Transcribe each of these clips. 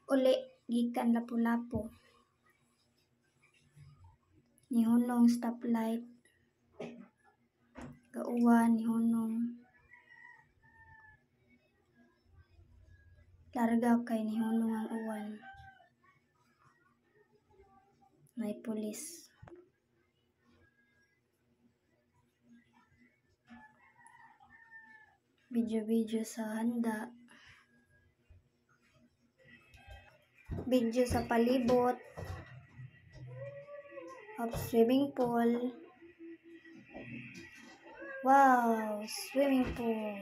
uli gikan Lapu-Lapu. Nihunong stoplight. Kauwan nihunong. Larga kay nihunong ang uwan. May pulis. Video sa handa. Video sa palibot. Of swimming pool. Wow, swimming pool.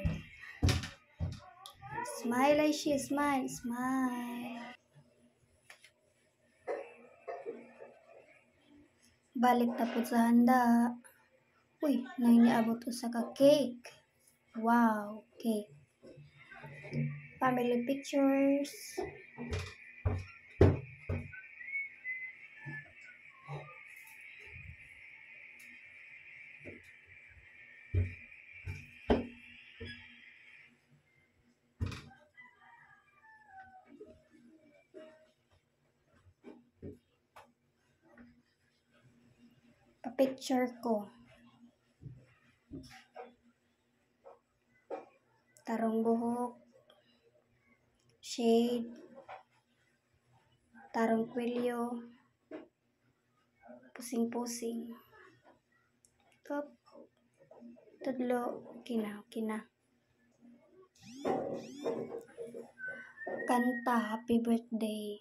Smile ay siya, smile, smile. Balik tapos sa handa. Uy, nainiabot ko sa ka-cake. Wow, cake. Family pictures. Pa-picture ko. Tarong buhok, shade, tarong kwelyo, pusing-pusing. Top, tudlo, kina. Kanta, happy birthday.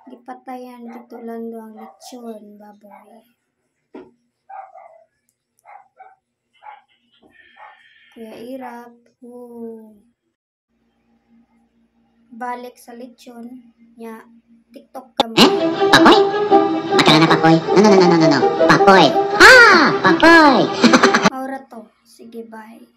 Gipatayan dito lando ang lechon, baboy. Kuya Irap, balik sa lechon nya TikTok kami. Papoy? Matagal na papoy? No. Papoy. Papoy! Maura to. Sige, bye.